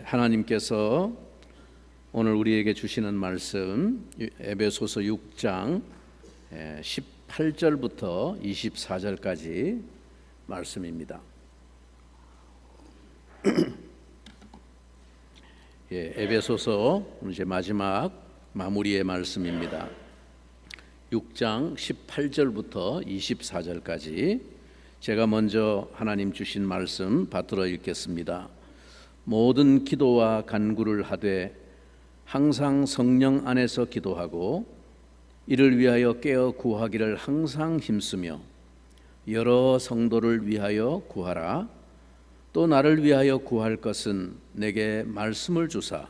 하나님께서 오늘 우리에게 주시는 말씀 에베소서 6장 18절부터 24절까지 말씀입니다. 에베소서 이제 마지막 마무리의 말씀입니다. 6장 18절부터 24절까지 제가 먼저 하나님 주신 말씀 받들어 읽겠습니다. 모든 기도와 간구를 하되 항상 성령 안에서 기도하고 이를 위하여 깨어 구하기를 항상 힘쓰며 여러 성도를 위하여 구하라. 또 나를 위하여 구할 것은 내게 말씀을 주사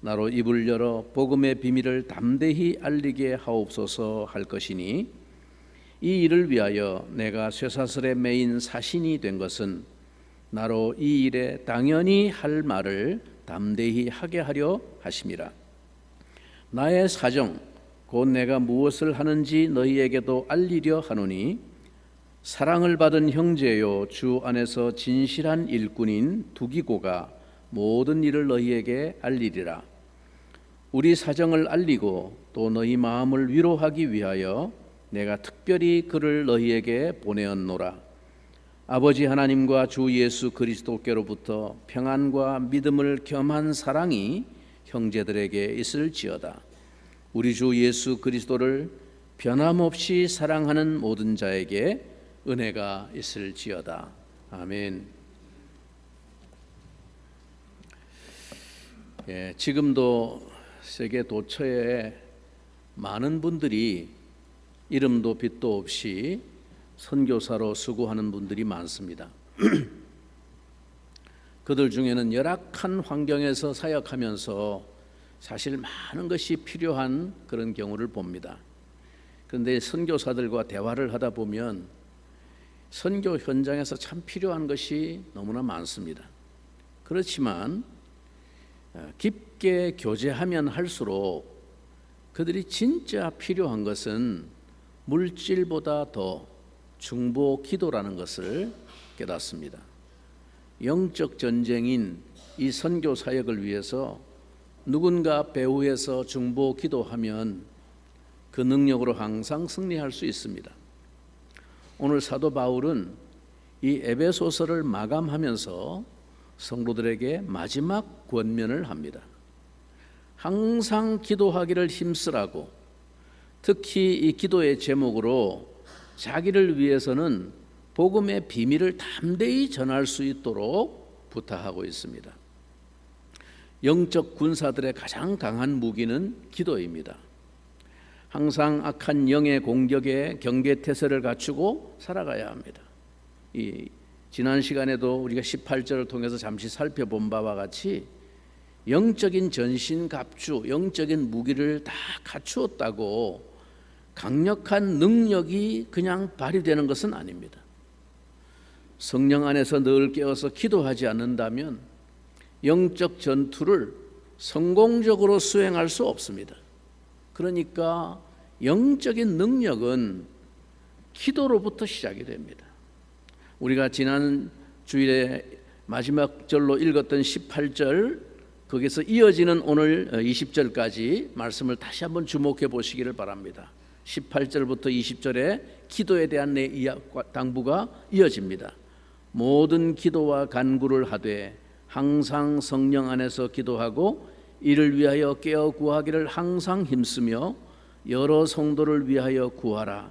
나로 입을 열어 복음의 비밀을 담대히 알리게 하옵소서 할 것이니 이 일을 위하여 내가 쇠사슬에 매인 사신이 된 것은 나로 이 일에 당연히 할 말을 담대히 하게 하려 하심이라. 나의 사정 곧 내가 무엇을 하는지 너희에게도 알리려 하노니 사랑을 받은 형제요 주 안에서 진실한 일꾼인 두기고가 모든 일을 너희에게 알리리라. 우리 사정을 알리고 또 너희 마음을 위로하기 위하여 내가 특별히 그를 너희에게 보내었노라. 아버지 하나님과 주 예수 그리스도께로부터 평안과 믿음을 겸한 사랑이 형제들에게 있을지어다. 우리 주 예수 그리스도를 변함없이 사랑하는 모든 자에게 은혜가 있을지어다. 아멘. 지금도 세계 도처에 많은 분들이 이름도 빛도 없이 선교사로 수고하는 분들이 많습니다. 그들 중에는 열악한 환경에서 사역하면서 사실 많은 것이 필요한 그런 경우를 봅니다. 그런데 선교사들과 대화를 하다 보면 선교 현장에서 참 필요한 것이 너무나 많습니다. 그렇지만 깊게 교제하면 할수록 그들이 진짜 필요한 것은 물질보다 더 중보 기도라는 것을 깨닫습니다. 영적 전쟁인 이 선교 사역을 위해서 누군가 배후에서 중보 기도하면 그 능력으로 항상 승리할 수 있습니다. 오늘 사도 바울은 이 에베소서를 마감하면서 성도들에게 마지막 권면을 합니다. 항상 기도하기를 힘쓰라고, 특히 이 기도의 제목으로 자기를 위해서는 복음의 비밀을 담대히 전할 수 있도록 부탁하고 있습니다. 영적 군사들의 가장 강한 무기는 기도입니다. 항상 악한 영의 공격에 경계태세를 갖추고 살아가야 합니다. 지난 시간에도 우리가 18절을 통해서 잠시 살펴본 바와 같이 영적인 전신갑주, 영적인 무기를 다 갖추었다고 강력한 능력이 그냥 발휘되는 것은 아닙니다. 성령 안에서 늘 깨어서 기도하지 않는다면 영적 전투를 성공적으로 수행할 수 없습니다. 그러니까 영적인 능력은 기도로부터 시작이 됩니다. 우리가 지난 주일에 마지막 절로 읽었던 18절, 거기서 이어지는 오늘 20절까지 말씀을 다시 한번 주목해 보시기를 바랍니다. 18절부터 20절에 기도에 대한 당부가 이어집니다. 모든 기도와 간구를 하되 항상 성령 안에서 기도하고 이를 위하여 깨어 구하기를 항상 힘쓰며 여러 성도를 위하여 구하라.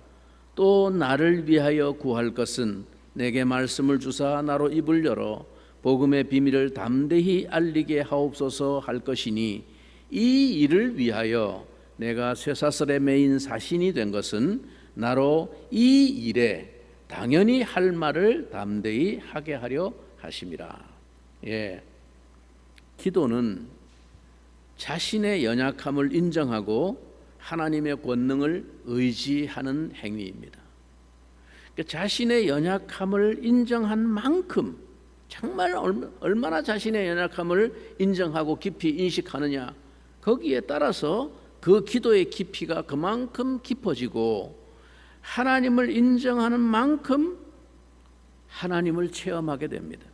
또 나를 위하여 구할 것은 내게 말씀을 주사 나로 입을 열어 복음의 비밀을 담대히 알리게 하옵소서 할 것이니 이 일을 위하여 내가 쇠사슬에 매인 사신이 된 것은 나로 이 일에 당연히 할 말을 담대히 하게 하려 하심이라. 기도는 자신의 연약함을 인정하고 하나님의 권능을 의지하는 행위입니다. 자신의 연약함을 인정한 만큼, 정말 얼마나 자신의 연약함을 인정하고 깊이 인식하느냐, 거기에 따라서 그 기도의 깊이가 그만큼 깊어지고 하나님을 인정하는 만큼 하나님을 체험하게 됩니다.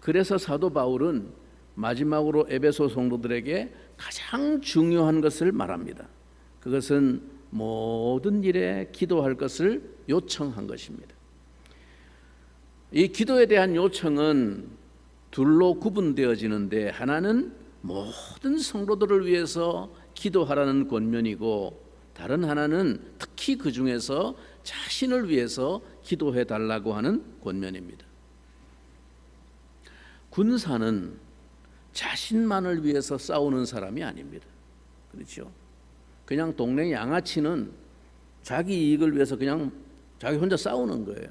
그래서 사도 바울은 마지막으로 에베소 성도들에게 가장 중요한 것을 말합니다. 그것은 모든 일에 기도할 것을 요청한 것입니다. 이 기도에 대한 요청은 둘로 구분되어지는데, 하나는 모든 성도들을 위해서 기도하라는 권면이고, 다른 하나는 특히 그 중에서 자신을 위해서 기도해 달라고 하는 권면입니다. 군사는 자신만을 위해서 싸우는 사람이 아닙니다. 그렇죠? 그냥 동네 양아치는 자기 이익을 위해서 그냥 자기 혼자 싸우는 거예요.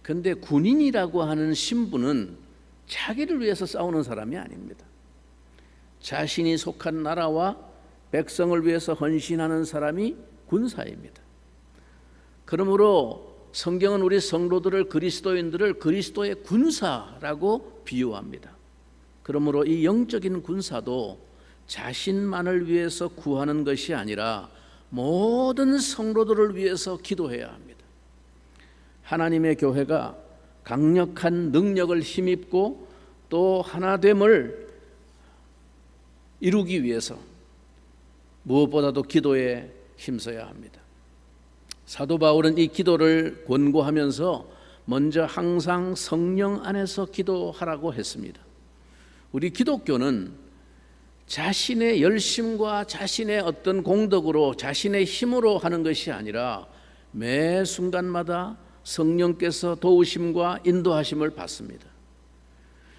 그런데 군인이라고 하는 신분은 자기를 위해서 싸우는 사람이 아닙니다. 자신이 속한 나라와 백성을 위해서 헌신하는 사람이 군사입니다. 그러므로 성경은 우리 성도들을, 그리스도인들을 그리스도의 군사라고 비유합니다. 그러므로 이 영적인 군사도 자신만을 위해서 구하는 것이 아니라 모든 성도들을 위해서 기도해야 합니다. 하나님의 교회가 강력한 능력을 힘입고 또 하나됨을 이루기 위해서 무엇보다도 기도에 힘써야 합니다. 사도 바울은 이 기도를 권고하면서 먼저 항상 성령 안에서 기도하라고 했습니다. 우리 기독교는 자신의 열심과 자신의 어떤 공덕으로, 자신의 힘으로 하는 것이 아니라 매 순간마다 성령께서 도우심과 인도하심을 받습니다.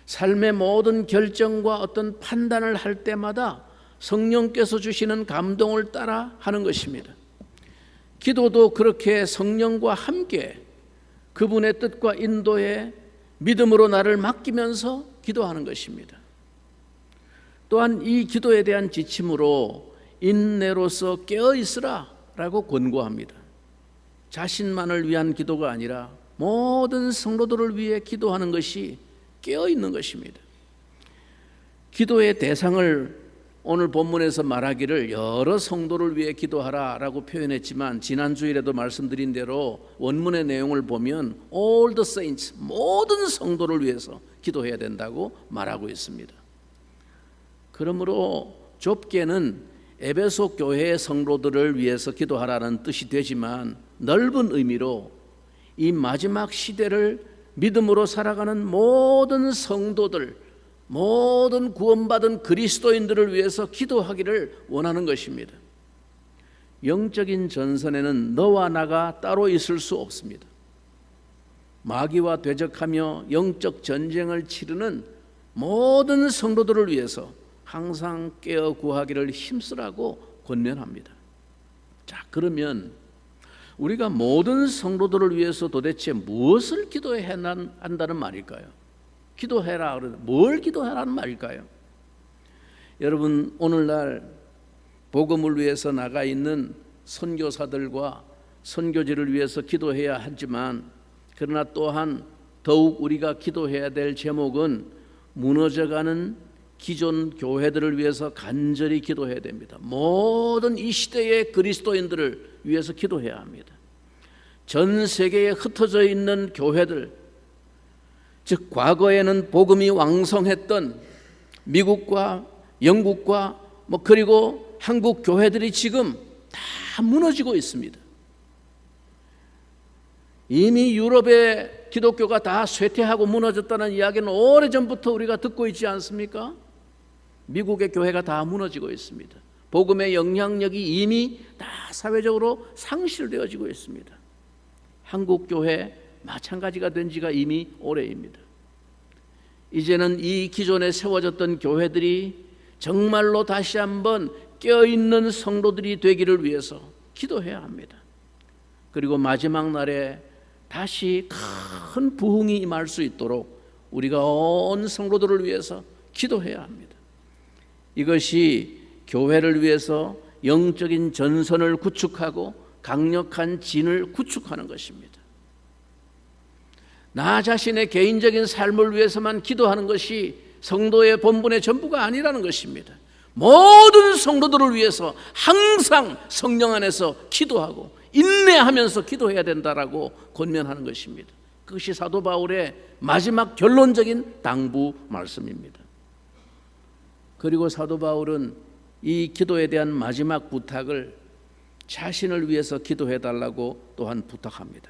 삶의 모든 결정과 어떤 판단을 할 때마다 성령께서 주시는 감동을 따라 하는 것입니다. 기도도 그렇게 성령과 함께 그분의 뜻과 인도에 믿음으로 나를 맡기면서 기도하는 것입니다. 또한 이 기도에 대한 지침으로 인내로서 깨어있으라 라고 권고합니다. 자신만을 위한 기도가 아니라 모든 성도들을 위해 기도하는 것이 깨어있는 것입니다. 기도의 대상을 오늘 본문에서 말하기를 여러 성도를 위해 기도하라 라고 표현했지만, 지난주일에도 말씀드린 대로 원문의 내용을 보면 all the saints, 모든 성도를 위해서 기도해야 된다고 말하고 있습니다. 그러므로 좁게는 에베소 교회의 성도들을 위해서 기도하라는 뜻이 되지만, 넓은 의미로 이 마지막 시대를 믿음으로 살아가는 모든 성도들, 모든 구원받은 그리스도인들을 위해서 기도하기를 원하는 것입니다. 영적인 전선에는 너와 나가 따로 있을 수 없습니다. 마귀와 대적하며 영적 전쟁을 치르는 모든 성도들을 위해서 항상 깨어 구하기를 힘쓰라고 권면합니다. 자, 그러면 우리가 모든 성도들을 위해서 도대체 무엇을 기도해야 한다는 말일까요? 기도해라, 뭘 기도해라는 말일까요? 여러분, 오늘날 복음을 위해서 나가 있는 선교사들과 선교지를 위해서 기도해야 하지만, 그러나 또한 더욱 우리가 기도해야 될 제목은 무너져가는 기존 교회들을 위해서 간절히 기도해야 됩니다. 모든 이 시대의 그리스도인들을 위해서 기도해야 합니다. 전 세계에 흩어져 있는 교회들, 즉 과거에는 복음이 왕성했던 미국과 영국과 그리고 한국 교회들이 지금 다 무너지고 있습니다. 이미 유럽의 기독교가 다 쇠퇴하고 무너졌다는 이야기는 오래전부터 우리가 듣고 있지 않습니까? 미국의 교회가 다 무너지고 있습니다. 복음의 영향력이 이미 다 사회적으로 상실되어지고 있습니다. 한국 교회 마찬가지가 된 지가 이미 오래입니다. 이제는 이 기존에 세워졌던 교회들이 정말로 다시 한번 깨어있는 성도들이 되기를 위해서 기도해야 합니다. 그리고 마지막 날에 다시 큰 부흥이 임할 수 있도록 우리가 온 성도들을 위해서 기도해야 합니다. 이것이 교회를 위해서 영적인 전선을 구축하고 강력한 진을 구축하는 것입니다. 나 자신의 개인적인 삶을 위해서만 기도하는 것이 성도의 본분의 전부가 아니라는 것입니다. 모든 성도들을 위해서 항상 성령 안에서 기도하고 인내하면서 기도해야 된다라고 권면하는 것입니다. 그것이 사도 바울의 마지막 결론적인 당부 말씀입니다. 그리고 사도 바울은 이 기도에 대한 마지막 부탁을 자신을 위해서 기도해 달라고 또한 부탁합니다.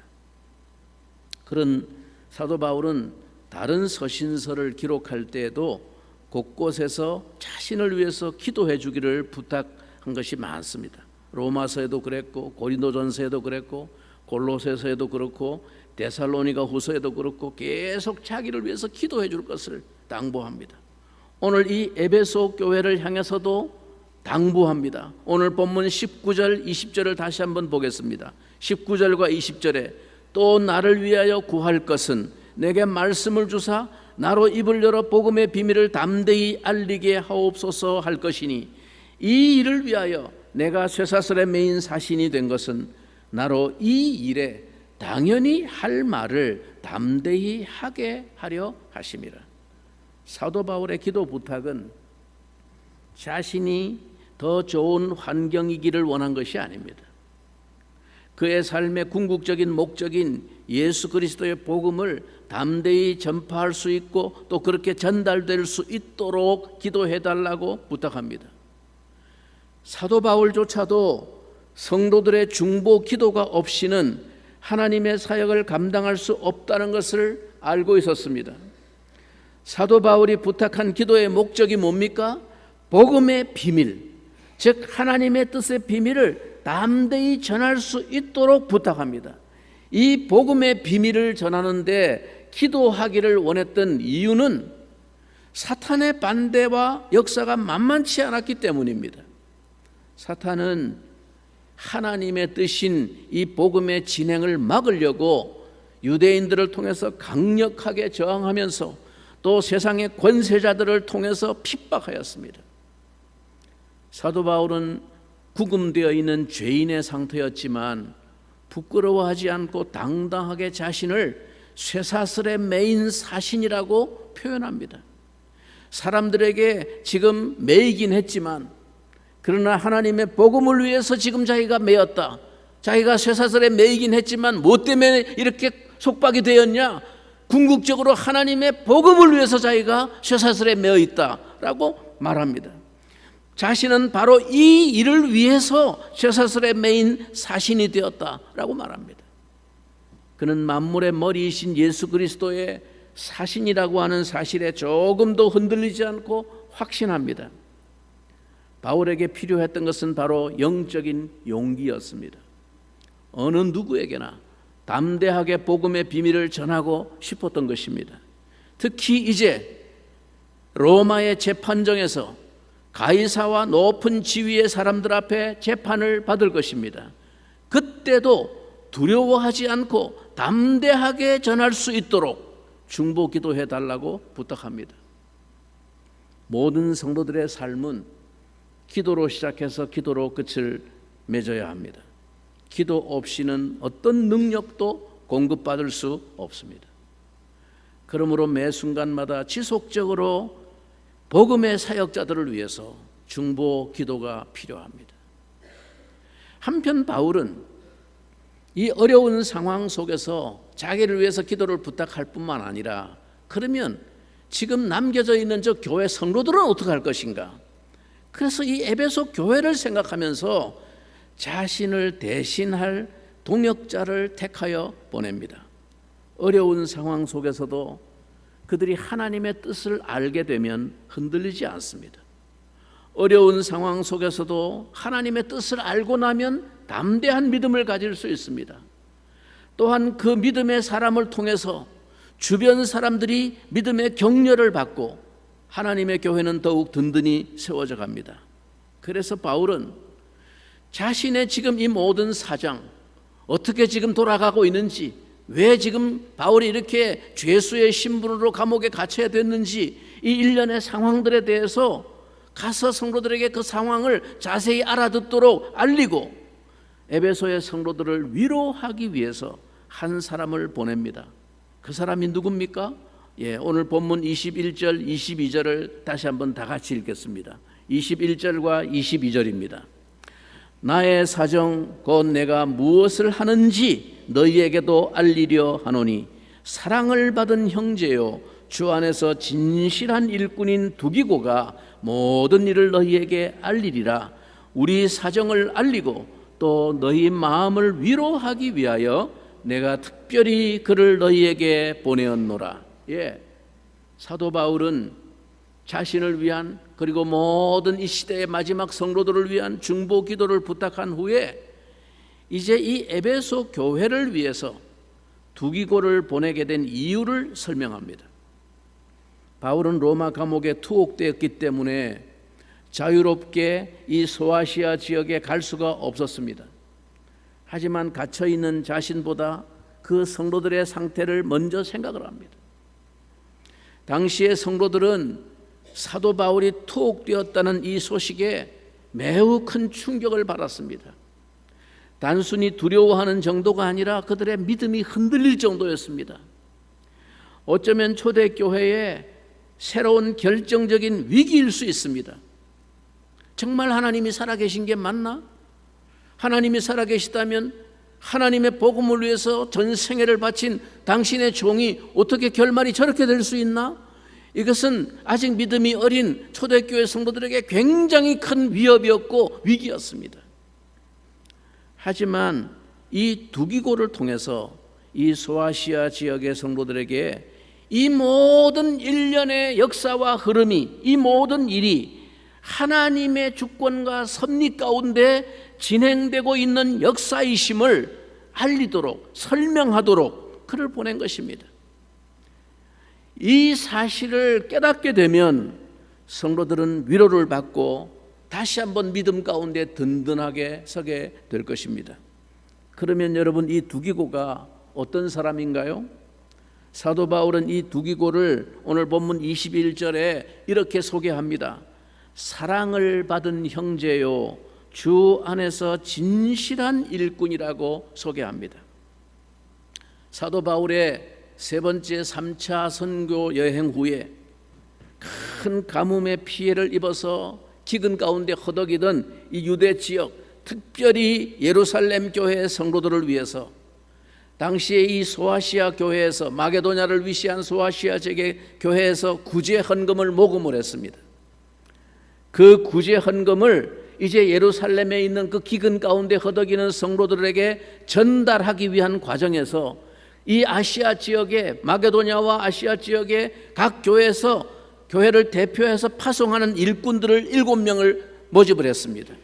그런 사도 바울은 다른 서신서를 기록할 때에도 곳곳에서 자신을 위해서 기도해 주기를 부탁한 것이 많습니다. 로마서에도 그랬고, 고린도전서에도 그랬고, 골로새서에도 그렇고, 데살로니가 후서에도 그렇고, 계속 자기를 위해서 기도해 줄 것을 당부합니다. 오늘 이 에베소 교회를 향해서도 당부합니다. 오늘 본문 19절 20절을 다시 한번 보겠습니다. 19절과 20절에 또 나를 위하여 구할 것은 내게 말씀을 주사 나로 입을 열어 복음의 비밀을 담대히 알리게 하옵소서 할 것이니, 이 일을 위하여 내가 쇠사슬에 매인 사신이 된 것은 나로 이 일에 당연히 할 말을 담대히 하게 하려 하심이라. 사도 바울의 기도 부탁은 자신이 더 좋은 환경이기를 원한 것이 아닙니다. 그의 삶의 궁극적인 목적인 예수 그리스도의 복음을 담대히 전파할 수 있고 또 그렇게 전달될 수 있도록 기도해 달라고 부탁합니다. 사도 바울조차도 성도들의 중보 기도가 없이는 하나님의 사역을 감당할 수 없다는 것을 알고 있었습니다. 사도 바울이 부탁한 기도의 목적이 뭡니까? 복음의 비밀, 즉 하나님의 뜻의 비밀을 담대히 전할 수 있도록 부탁합니다. 이 복음의 비밀을 전하는데 기도하기를 원했던 이유는 사탄의 반대와 역사가 만만치 않았기 때문입니다. 사탄은 하나님의 뜻인 이 복음의 진행을 막으려고 유대인들을 통해서 강력하게 저항하면서 또 세상의 권세자들을 통해서 핍박하였습니다. 사도 바울은 구금되어 있는 죄인의 상태였지만 부끄러워하지 않고 당당하게 자신을 쇠사슬에 매인 사신이라고 표현합니다. 사람들에게 지금 매이긴 했지만 그러나 하나님의 복음을 위해서 지금 자기가 매였다. 자기가 쇠사슬에 매이긴 했지만 뭐 때문에 이렇게 속박이 되었냐? 궁극적으로 하나님의 복음을 위해서 자기가 쇠사슬에 매어 있다라고 말합니다. 자신은 바로 이 일을 위해서 쇠사슬에 매인 사신이 되었다라고 말합니다. 그는 만물의 머리이신 예수 그리스도의 사신이라고 하는 사실에 조금도 흔들리지 않고 확신합니다. 바울에게 필요했던 것은 바로 영적인 용기였습니다. 어느 누구에게나 담대하게 복음의 비밀을 전하고 싶었던 것입니다. 특히 이제 로마의 재판정에서 가이사와 높은 지위의 사람들 앞에 재판을 받을 것입니다. 그때도 두려워하지 않고 담대하게 전할 수 있도록 중보 기도해 달라고 부탁합니다. 모든 성도들의 삶은 기도로 시작해서 기도로 끝을 맺어야 합니다. 기도 없이는 어떤 능력도 공급받을 수 없습니다. 그러므로 매 순간마다 지속적으로 복음의 사역자들을 위해서 중보 기도가 필요합니다. 한편 바울은 이 어려운 상황 속에서 자기를 위해서 기도를 부탁할 뿐만 아니라 그러면 지금 남겨져 있는 저 교회 성도들은 어떻게 할 것인가? 그래서 이 에베소 교회를 생각하면서 자신을 대신할 동역자를 택하여 보냅니다. 어려운 상황 속에서도 그들이 하나님의 뜻을 알게 되면 흔들리지 않습니다. 어려운 상황 속에서도 하나님의 뜻을 알고 나면 담대한 믿음을 가질 수 있습니다. 또한 그 믿음의 사람을 통해서 주변 사람들이 믿음의 격려를 받고 하나님의 교회는 더욱 든든히 세워져 갑니다. 그래서 바울은 자신의 지금 이 모든 사정, 어떻게 지금 돌아가고 있는지, 왜 지금 바울이 이렇게 죄수의 신분으로 감옥에 갇혀야 됐는지 이 일련의 상황들에 대해서 가서 성도들에게 그 상황을 자세히 알아듣도록 알리고 에베소의 성도들을 위로하기 위해서 한 사람을 보냅니다. 그 사람이 누굽니까? 오늘 본문 21절, 22절을 다시 한번 다 같이 읽겠습니다. 21절과 22절입니다. 나의 사정 곧 내가 무엇을 하는지 너희에게도 알리려 하노니 사랑을 받은 형제요 주 안에서 진실한 일꾼인 두기고가 모든 일을 너희에게 알리리라. 우리 사정을 알리고 또 너희 마음을 위로하기 위하여 내가 특별히 그를 너희에게 보내었노라. 사도 바울은 자신을 위한 그리고 모든 이 시대의 마지막 성도들을 위한 중보 기도를 부탁한 후에 이제 이 에베소 교회를 위해서 두기고를 보내게 된 이유를 설명합니다. 바울은 로마 감옥에 투옥되었기 때문에 자유롭게 이 소아시아 지역에 갈 수가 없었습니다. 하지만 갇혀있는 자신보다 그 성도들의 상태를 먼저 생각을 합니다. 당시의 성도들은 사도 바울이 투옥되었다는 이 소식에 매우 큰 충격을 받았습니다. 단순히 두려워하는 정도가 아니라 그들의 믿음이 흔들릴 정도였습니다. 어쩌면 초대교회의 새로운 결정적인 위기일 수 있습니다. 정말 하나님이 살아계신 게 맞나? 하나님이 살아계시다면 하나님의 복음을 위해서 전 생애를 바친 당신의 종이 어떻게 결말이 저렇게 될 수 있나? 이것은 아직 믿음이 어린 초대교회 성도들에게 굉장히 큰 위협이었고 위기였습니다. 하지만 이 두기고를 통해서 이 소아시아 지역의 성도들에게 이 모든 일련의 역사와 흐름이, 이 모든 일이 하나님의 주권과 섭리 가운데 진행되고 있는 역사이심을 알리도록, 설명하도록 그를 보낸 것입니다. 이 사실을 깨닫게 되면 성도들은 위로를 받고 다시 한번 믿음 가운데 든든하게 서게 될 것입니다. 그러면 여러분, 이 두기고가 어떤 사람인가요? 사도 바울은 이 두기고를 오늘 본문 21절에 이렇게 소개합니다. 사랑을 받은 형제요, 주 안에서 진실한 일꾼이라고 소개합니다. 사도 바울의 세 번째 3차 선교 여행 후에 큰 가뭄의 피해를 입어서 기근 가운데 허덕이던 이 유대 지역, 특별히 예루살렘 교회의 성도들을 위해서 당시에 이 소아시아 교회에서, 마게도냐를 위시한 소아시아 지역의 교회에서 구제 헌금을 모금을 했습니다. 그 구제 헌금을 이제 예루살렘에 있는 그 기근 가운데 허덕이는 성도들에게 전달하기 위한 과정에서 이 아시아 지역의, 마게도냐와 아시아 지역의 각 교회에서 교회를 대표해서 파송하는 일꾼들을 7명을 모집을 했습니다.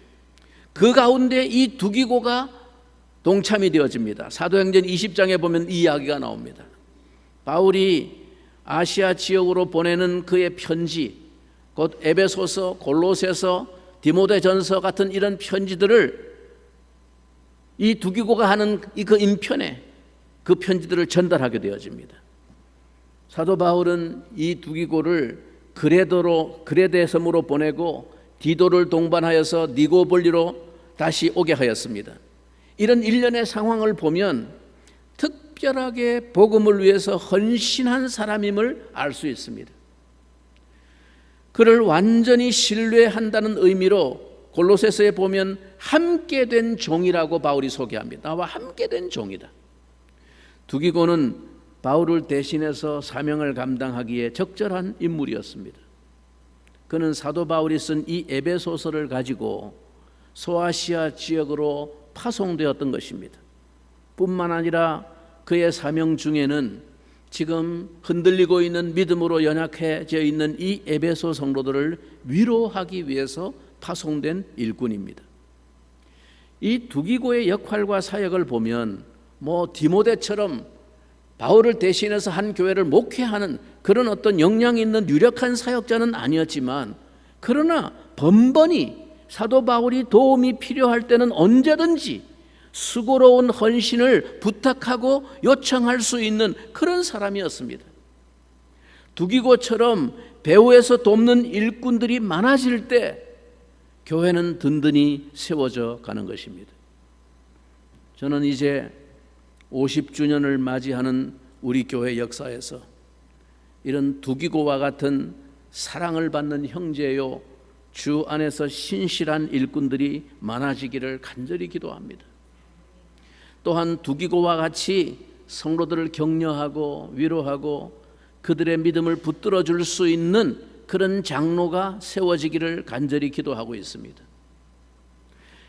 그 가운데 이 두기고가 동참이 되어집니다. 사도행전 20장에 보면 이 이야기가 나옵니다. 바울이 아시아 지역으로 보내는 그의 편지, 곧 에베소서, 골로새서, 디모데전서 같은 이런 편지들을 이 두기고가 하는 그 인편에 그 편지들을 전달하게 되어집니다. 사도 바울은 이 두기고를 그레데 섬으로 보내고 디도를 동반하여서 니고볼리로 다시 오게 하였습니다. 이런 일련의 상황을 보면 특별하게 복음을 위해서 헌신한 사람임을 알 수 있습니다. 그를 완전히 신뢰한다는 의미로 골로새서에 보면 함께 된 종이라고 바울이 소개합니다. 나와 함께 된 종이다. 두기고는 바울을 대신해서 사명을 감당하기에 적절한 인물이었습니다. 그는 사도 바울이 쓴 이 에베소서를 가지고 소아시아 지역으로 파송되었던 것입니다. 뿐만 아니라 그의 사명 중에는 지금 흔들리고 있는 믿음으로 연약해져 있는 이 에베소 성도들을 위로하기 위해서 파송된 일꾼입니다. 이 두기고의 역할과 사역을 보면 디모데처럼 바울을 대신해서 한 교회를 목회하는 그런 어떤 역량 있는 유력한 사역자는 아니었지만, 그러나 번번이 사도 바울이 도움이 필요할 때는 언제든지 수고로운 헌신을 부탁하고 요청할 수 있는 그런 사람이었습니다. 두기고처럼 배후에서 돕는 일꾼들이 많아질 때 교회는 든든히 세워져 가는 것입니다. 저는 이제 50주년을 맞이하는 우리 교회 역사에서 이런 두기고와 같은 사랑을 받는 형제요, 주 안에서 신실한 일꾼들이 많아지기를 간절히 기도합니다. 또한 두기고와 같이 성도들을 격려하고 위로하고 그들의 믿음을 붙들어 줄 수 있는 그런 장로가 세워지기를 간절히 기도하고 있습니다.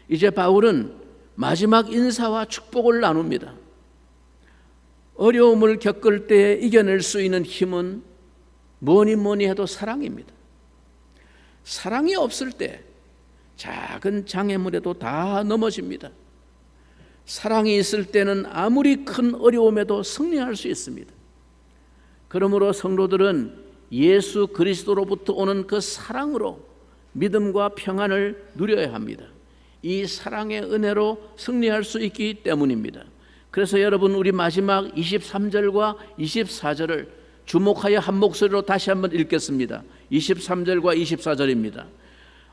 이제 바울은 마지막 인사와 축복을 나눕니다. 어려움을 겪을 때 이겨낼 수 있는 힘은 뭐니 해도 사랑입니다. 사랑이 없을 때 작은 장애물에도 다 넘어집니다. 사랑이 있을 때는 아무리 큰 어려움에도 승리할 수 있습니다. 그러므로 성도들은 예수 그리스도로부터 오는 그 사랑으로 믿음과 평안을 누려야 합니다. 이 사랑의 은혜로 승리할 수 있기 때문입니다. 그래서 여러분, 우리 마지막 23절과 24절을 주목하여 한 목소리로 다시 한번 읽겠습니다. 23절과 24절입니다.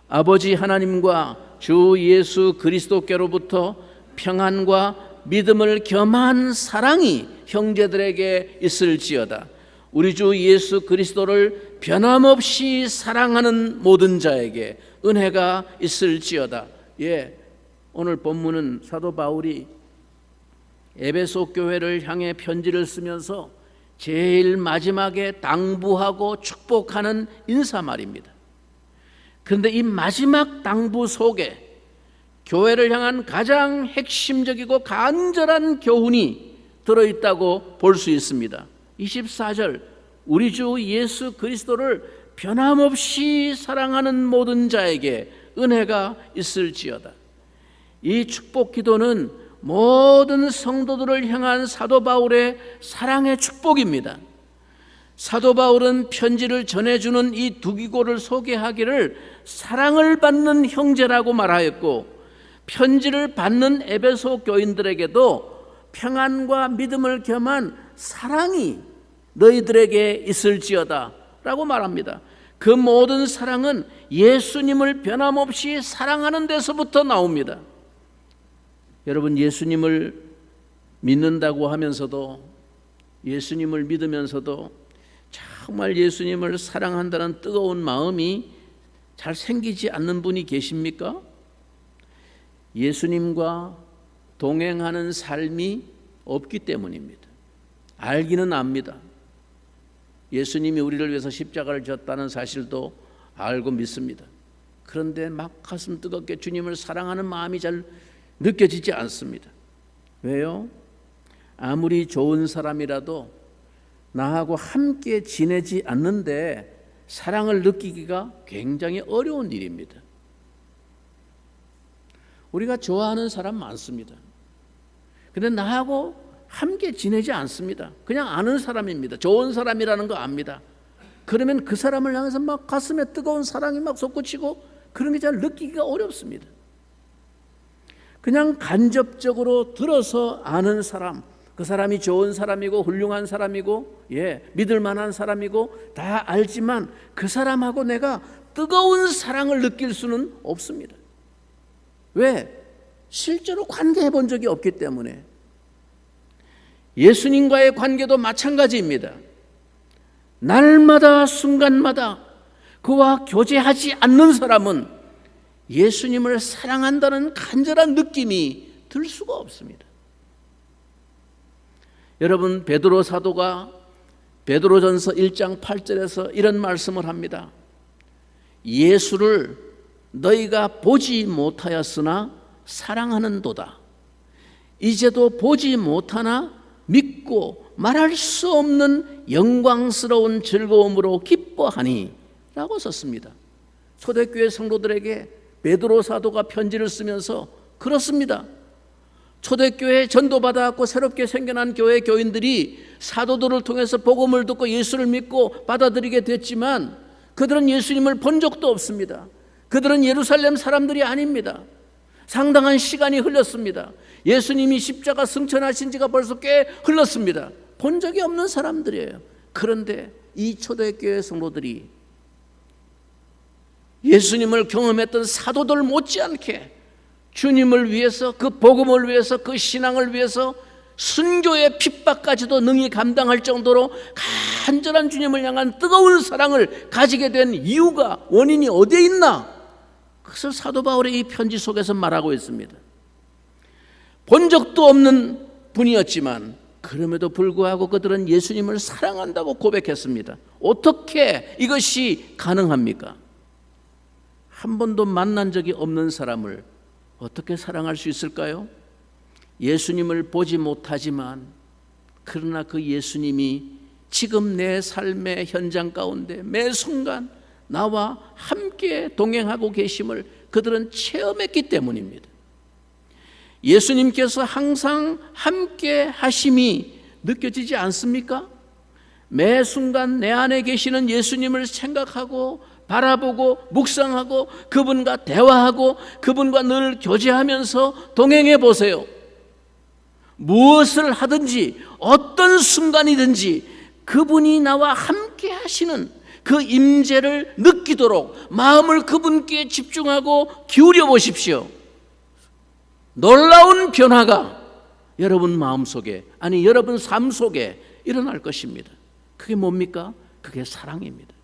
아버지 하나님과 주 예수 그리스도께로부터 평안과 믿음을 겸한 사랑이 형제들에게 있을지어다. 우리 주 예수 그리스도를 변함없이 사랑하는 모든 자에게 은혜가 있을지어다. 오늘 본문은 사도 바울이 에베소 교회를 향해 편지를 쓰면서 제일 마지막에 당부하고 축복하는 인사말입니다. 그런데 이 마지막 당부 속에 교회를 향한 가장 핵심적이고 간절한 교훈이 들어있다고 볼 수 있습니다. 24절, 우리 주 예수 그리스도를 변함없이 사랑하는 모든 자에게 은혜가 있을지어다. 이 축복 기도는 모든 성도들을 향한 사도 바울의 사랑의 축복입니다. 사도 바울은 편지를 전해주는 이 두기고를 소개하기를 사랑을 받는 형제라고 말하였고, 편지를 받는 에베소 교인들에게도 평안과 믿음을 겸한 사랑이 너희들에게 있을지어다 라고 말합니다. 그 모든 사랑은 예수님을 변함없이 사랑하는 데서부터 나옵니다. 여러분, 예수님을 믿는다고 하면서도, 예수님을 믿으면서도 정말 예수님을 사랑한다는 뜨거운 마음이 잘 생기지 않는 분이 계십니까? 예수님과 동행하는 삶이 없기 때문입니다. 알기는 압니다. 예수님이 우리를 위해서 십자가를 졌다는 사실도 알고 믿습니다. 그런데 막 가슴 뜨겁게 주님을 사랑하는 마음이 잘 느껴지지 않습니다. 왜요? 아무리 좋은 사람이라도 나하고 함께 지내지 않는데 사랑을 느끼기가 굉장히 어려운 일입니다. 우리가 좋아하는 사람 많습니다. 그런데 나하고 함께 지내지 않습니다. 그냥 아는 사람입니다. 좋은 사람이라는 거 압니다. 그러면 그 사람을 향해서 막 가슴에 뜨거운 사랑이 막 솟구치고 그런 게 잘 느끼기가 어렵습니다. 그냥 간접적으로 들어서 아는 사람, 그 사람이 좋은 사람이고 훌륭한 사람이고 믿을 만한 사람이고 다 알지만 그 사람하고 내가 뜨거운 사랑을 느낄 수는 없습니다. 왜? 실제로 관계해 본 적이 없기 때문에. 예수님과의 관계도 마찬가지입니다. 날마다 순간마다 그와 교제하지 않는 사람은 예수님을 사랑한다는 간절한 느낌이 들 수가 없습니다. 여러분, 베드로 사도가 베드로전서 1장 8절에서 이런 말씀을 합니다. 예수를 너희가 보지 못하였으나 사랑하는도다. 이제도 보지 못하나 믿고 말할 수 없는 영광스러운 즐거움으로 기뻐하니 라고 썼습니다. 초대교회 성도들에게 베드로 사도가 편지를 쓰면서 그렇습니다. 초대교회에 전도받아갖고 새롭게 생겨난 교회 교인들이 사도들을 통해서 복음을 듣고 예수를 믿고 받아들이게 됐지만 그들은 예수님을 본 적도 없습니다. 그들은 예루살렘 사람들이 아닙니다. 상당한 시간이 흘렀습니다. 예수님이 십자가 승천하신 지가 벌써 꽤 흘렀습니다. 본 적이 없는 사람들이에요. 그런데 이 초대교회 성도들이 예수님을 경험했던 사도들 못지않게 주님을 위해서, 그 복음을 위해서, 그 신앙을 위해서 순교의 핍박까지도 능히 감당할 정도로 간절한 주님을 향한 뜨거운 사랑을 가지게 된 이유가, 원인이 어디에 있나? 그것을 사도 바울의 이 편지 속에서 말하고 있습니다. 본 적도 없는 분이었지만 그럼에도 불구하고 그들은 예수님을 사랑한다고 고백했습니다. 어떻게 이것이 가능합니까? 한 번도 만난 적이 없는 사람을 어떻게 사랑할 수 있을까요? 예수님을 보지 못하지만 그러나 그 예수님이 지금 내 삶의 현장 가운데 매 순간 나와 함께 동행하고 계심을 그들은 체험했기 때문입니다. 예수님께서 항상 함께 하심이 느껴지지 않습니까? 매 순간 내 안에 계시는 예수님을 생각하고 바라보고 묵상하고 그분과 대화하고 그분과 늘 교제하면서 동행해 보세요. 무엇을 하든지 어떤 순간이든지 그분이 나와 함께 하시는 그 임재를 느끼도록 마음을 그분께 집중하고 기울여 보십시오. 놀라운 변화가 여러분 마음속에, 아니 여러분 삶 속에 일어날 것입니다. 그게 뭡니까? 그게 사랑입니다.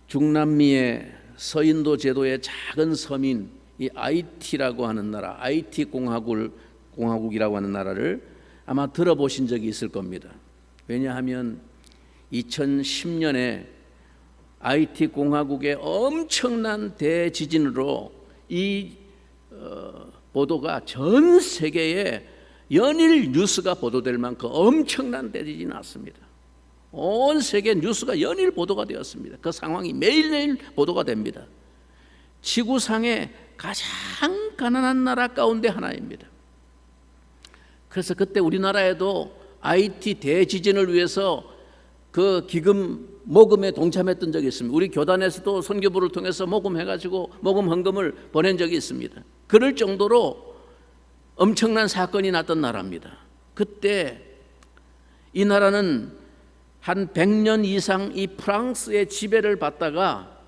중남미의 서인도 제도의 작은 섬인 이 아이티라고 하는 나라, 아이티 공화국이라고 하는 나라를 아마 들어보신 적이 있을 겁니다. 왜냐하면 2010년에 아이티 공화국의 엄청난 대지진으로 이 보도가 전 세계에 연일 뉴스가 보도될 만큼 엄청난 대지진이 났습니다. 온 세계 뉴스가 연일 보도가 되었습니다. 그 상황이 매일매일 보도가 됩니다. 지구상의 가장 가난한 나라 가운데 하나입니다. 그래서 그때 우리나라에도 IT 대지진을 위해서 그 기금 모금에 동참했던 적이 있습니다. 우리 교단에서도 선교부를 통해서 모금해가지고 모금 헌금을 보낸 적이 있습니다. 그럴 정도로 엄청난 사건이 났던 나라입니다. 그때 이 나라는 한 100년 이상 이 프랑스의 지배를 받다가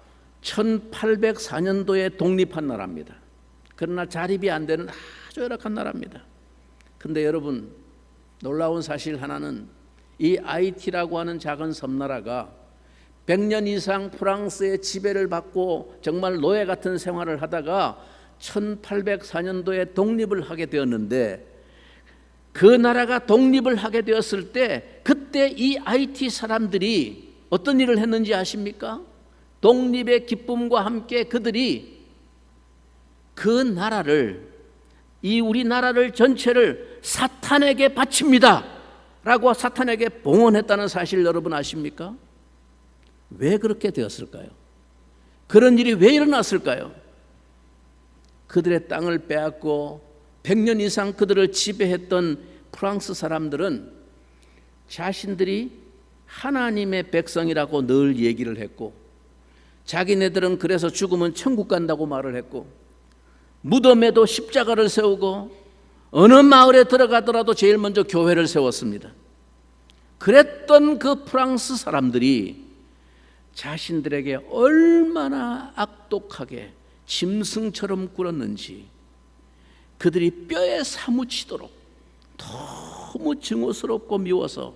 1804년도에 독립한 나라입니다. 그러나 자립이 안 되는 아주 열악한 나라입니다. 그런데 여러분, 놀라운 사실 하나는 이 아이티라고 하는 작은 섬나라가 100년 이상 프랑스의 지배를 받고 정말 노예 같은 생활을 하다가 1804년도에 독립을 하게 되었는데, 그 나라가 독립을 하게 되었을 때 그때 이 아이티 사람들이 어떤 일을 했는지 아십니까? 독립의 기쁨과 함께 그들이 그 나라를, 이 우리나라를 전체를 사탄에게 바칩니다 라고 사탄에게 봉헌했다는 사실 여러분 아십니까? 왜 그렇게 되었을까요? 그런 일이 왜 일어났을까요? 그들의 땅을 빼앗고 100년 이상 그들을 지배했던 프랑스 사람들은 자신들이 하나님의 백성이라고 늘 얘기를 했고, 자기네들은 그래서 죽으면 천국 간다고 말을 했고, 무덤에도 십자가를 세우고 어느 마을에 들어가더라도 제일 먼저 교회를 세웠습니다. 그랬던 그 프랑스 사람들이 자신들에게 얼마나 악독하게 짐승처럼 굴었는지 그들이 뼈에 사무치도록 너무 증오스럽고 미워서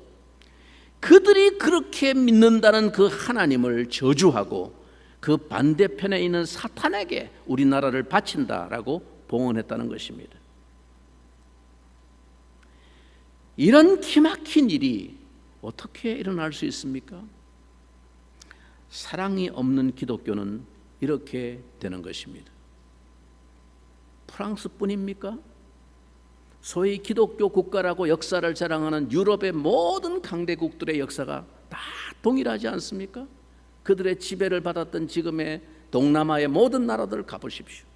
그들이 그렇게 믿는다는 그 하나님을 저주하고 그 반대편에 있는 사탄에게 우리나라를 바친다라고 봉헌했다는 것입니다. 이런 기막힌 일이 어떻게 일어날 수 있습니까? 사랑이 없는 기독교는 이렇게 되는 것입니다. 프랑스뿐입니까? 소위 기독교 국가라고 역사를 자랑하는 유럽의 모든 강대국들의 역사가 다 동일하지 않습니까? 그들의 지배를 받았던 지금의 동남아의 모든 나라들 가보십시오.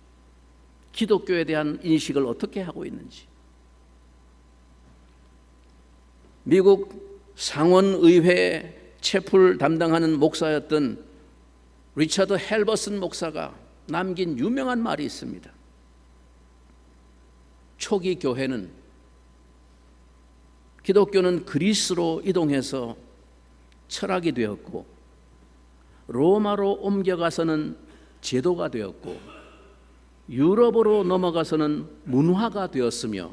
기독교에 대한 인식을 어떻게 하고 있는지. 미국 상원의회 채플 담당하는 목사였던 리처드 헬버슨 목사가 남긴 유명한 말이 있습니다. 초기 교회는, 기독교는 그리스로 이동해서 철학이 되었고, 로마로 옮겨가서는 제도가 되었고, 유럽으로 넘어가서는 문화가 되었으며,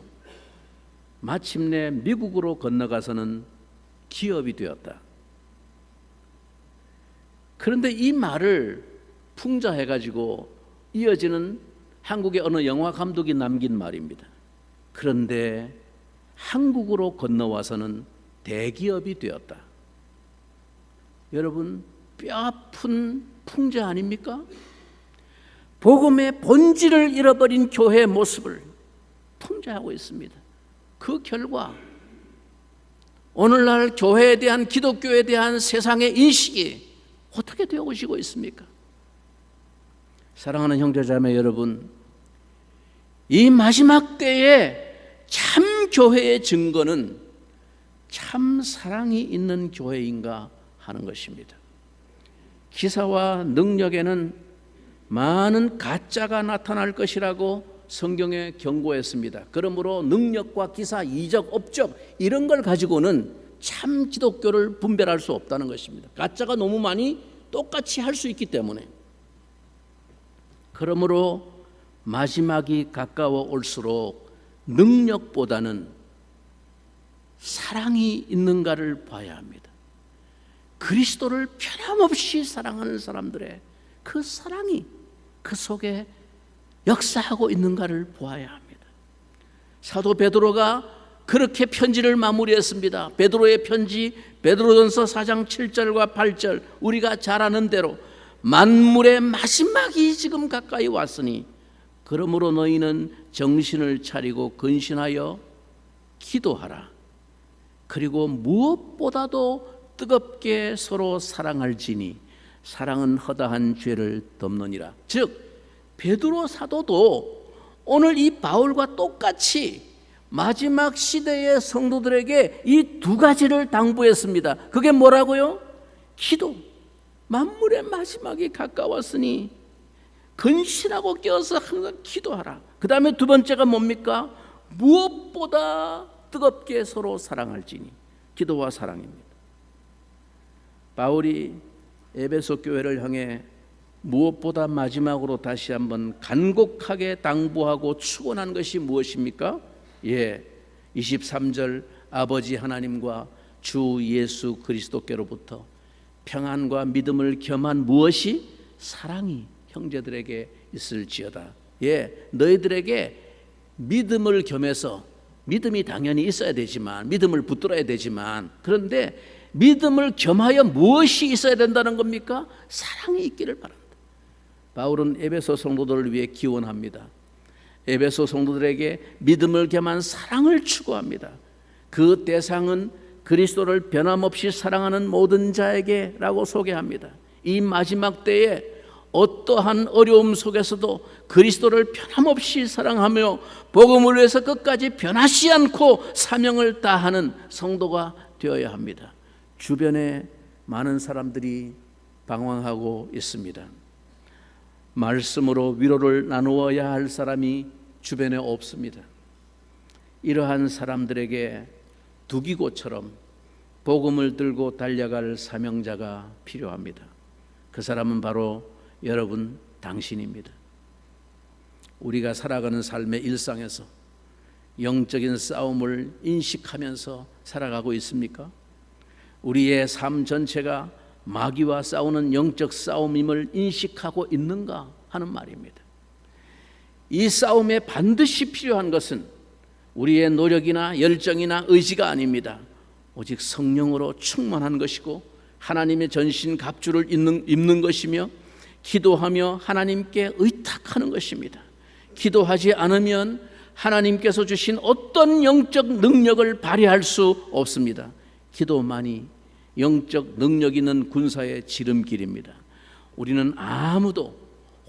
마침내 미국으로 건너가서는 기업이 되었다. 그런데 이 말을 풍자해가지고 이어지는 한국의 어느 영화 감독이 남긴 말입니다. 그런데 한국으로 건너와서는 대기업이 되었다. 여러분, 뼈아픈 풍자 아닙니까? 복음의 본질을 잃어버린 교회의 모습을 풍자하고 있습니다. 그 결과 오늘날 교회에 대한, 기독교에 대한 세상의 인식이 어떻게 되어오시고 있습니까? 사랑하는 형제자매 여러분, 이 마지막 때에 참 교회의 증거는 참 사랑이 있는 교회인가 하는 것입니다. 기사와 능력에는 많은 가짜가 나타날 것이라고 성경에 경고했습니다. 그러므로 능력과 기사, 이적, 업적 이런 걸 가지고는 참 기독교를 분별할 수 없다는 것입니다. 가짜가 너무 많이 똑같이 할 수 있기 때문에. 그러므로 마지막이 가까워 올수록 능력보다는 사랑이 있는가를 봐야 합니다. 그리스도를 변함없이 사랑하는 사람들의 그 사랑이 그 속에 역사하고 있는가를 보아야 합니다. 사도 베드로가 그렇게 편지를 마무리했습니다. 베드로의 편지, 베드로전서 4장 7절과 8절, 우리가 잘 아는 대로 만물의 마지막이 지금 가까이 왔으니 그러므로 너희는 정신을 차리고 근신하여 기도하라. 그리고 무엇보다도 뜨겁게 서로 사랑할지니 사랑은 허다한 죄를 덮느니라. 즉 베드로 사도도 오늘 이 바울과 똑같이 마지막 시대의 성도들에게 이 두 가지를 당부했습니다. 그게 뭐라고요? 기도. 만물의 마지막이 가까웠으니 근신하고 깨어서 항상 기도하라. 그 다음에 두 번째가 뭡니까? 무엇보다 뜨겁게 서로 사랑할지니. 기도와 사랑입니다. 바울이 에베소 교회를 향해 무엇보다 마지막으로 다시 한번 간곡하게 당부하고 축원한 것이 무엇입니까? 23절 아버지 하나님과 주 예수 그리스도께로부터 평안과 믿음을 겸한 무엇이? 사랑이 형제들에게 있을지어다. 너희들에게 믿음을 겸해서, 믿음이 당연히 있어야 되지만, 믿음을 붙들어야 되지만, 그런데 믿음을 겸하여 무엇이 있어야 된다는 겁니까? 사랑이 있기를 바랍니다. 바울은 에베소 성도들을 위해 기원합니다. 에베소 성도들에게 믿음을 겸한 사랑을 추구합니다. 그 대상은 그리스도를 변함없이 사랑하는 모든 자에게라고 소개합니다. 이 마지막 때에 어떠한 어려움 속에서도 그리스도를 변함없이 사랑하며 복음을 위해서 끝까지 변하지 않고 사명을 다하는 성도가 되어야 합니다. 주변에 많은 사람들이 방황하고 있습니다. 말씀으로 위로를 나누어야 할 사람이 주변에 없습니다. 이러한 사람들에게 두기고처럼 복음을 들고 달려갈 사명자가 필요합니다. 그 사람은 바로 여러분, 당신입니다. 우리가 살아가는 삶의 일상에서 영적인 싸움을 인식하면서 살아가고 있습니까? 우리의 삶 전체가 마귀와 싸우는 영적 싸움임을 인식하고 있는가 하는 말입니다. 이 싸움에 반드시 필요한 것은 우리의 노력이나 열정이나 의지가 아닙니다. 오직 성령으로 충만한 것이고 하나님의 전신 갑주를 입는 것이며 기도하며 하나님께 의탁하는 것입니다. 기도하지 않으면 하나님께서 주신 어떤 영적 능력을 발휘할 수 없습니다. 기도만이 영적 능력 있는 군사의 지름길입니다. 우리는 아무도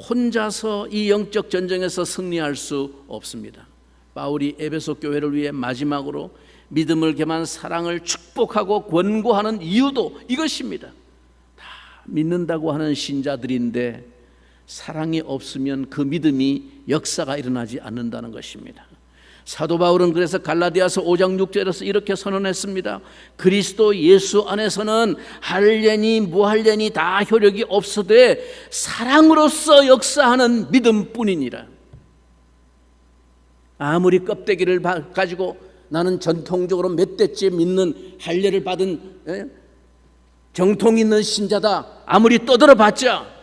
혼자서 이 영적 전쟁에서 승리할 수 없습니다. 바울이 에베소 교회를 위해 마지막으로 믿음을 겸한 사랑을 축복하고 권고하는 이유도 이것입니다. 다 믿는다고 하는 신자들인데 사랑이 없으면 그 믿음이 역사가 일어나지 않는다는 것입니다. 사도 바울은 그래서 갈라디아서 5장 6절에서 이렇게 선언했습니다. 그리스도 예수 안에서는 할례니 무할례니 다 효력이 없으되 사랑으로서 역사하는 믿음뿐이니라. 아무리 껍데기를 가지고 나는 전통적으로 몇 대째 믿는 할례를 받은 정통 있는 신자다 아무리 떠들어봤자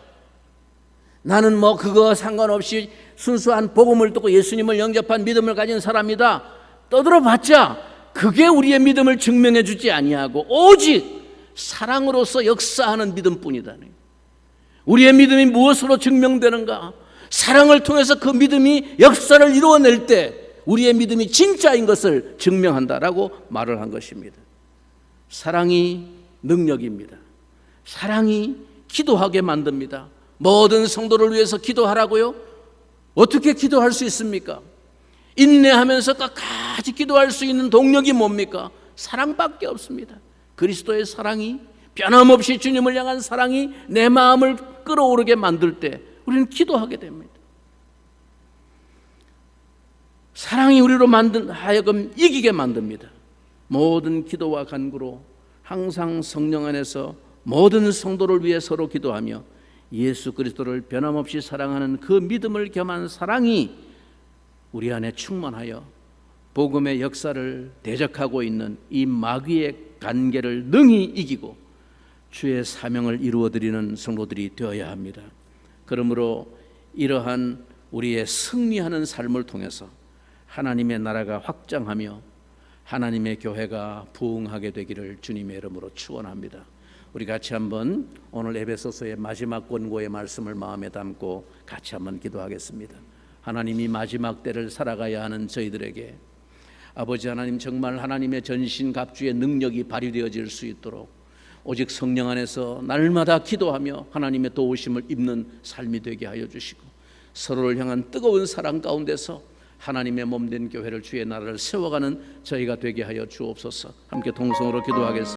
나는 그거 상관없이 순수한 복음을 듣고 예수님을 영접한 믿음을 가진 사람이다 떠들어봤자 그게 우리의 믿음을 증명해 주지 아니하고 오직 사랑으로서 역사하는 믿음뿐이다. 우리의 믿음이 무엇으로 증명되는가? 사랑을 통해서 그 믿음이 역사를 이루어낼 때 우리의 믿음이 진짜인 것을 증명한다라고 말을 한 것입니다. 사랑이 능력입니다. 사랑이 기도하게 만듭니다. 모든 성도를 위해서 기도하라고요? 어떻게 기도할 수 있습니까? 인내하면서 끝까지 기도할 수 있는 동력이 뭡니까? 사랑밖에 없습니다. 그리스도의 사랑이, 변함없이 주님을 향한 사랑이 내 마음을 끌어오르게 만들 때 우리는 기도하게 됩니다. 사랑이 우리로 하여금 이기게 만듭니다. 모든 기도와 간구로 항상 성령 안에서 모든 성도를 위해 서로 기도하며 예수 그리스도를 변함없이 사랑하는 그 믿음을 겸한 사랑이 우리 안에 충만하여 복음의 역사를 대적하고 있는 이 마귀의 관계를 능히 이기고 주의 사명을 이루어드리는 성도들이 되어야 합니다. 그러므로 이러한 우리의 승리하는 삶을 통해서 하나님의 나라가 확장하며 하나님의 교회가 부흥하게 되기를 주님의 이름으로 축원합니다. 우리 같이 한번 오늘 에베소서의 마지막 권고의 말씀을 마음에 담고 같이 한번 기도하겠습니다. 하나님이 마지막 때를 살아가야 하는 저희들에게 아버지 하나님, 정말 하나님의 전신갑주의 능력이 발휘되어질 수 있도록 오직 성령 안에서 날마다 기도하며 하나님의 도우심을 입는 삶이 되게 하여 주시고 서로를 향한 뜨거운 사랑 가운데서 하나님의 몸된 교회를, 주의 나라를 세워가는 저희가 되게 하여 주옵소서. 함께 동성으로 기도하겠습니다.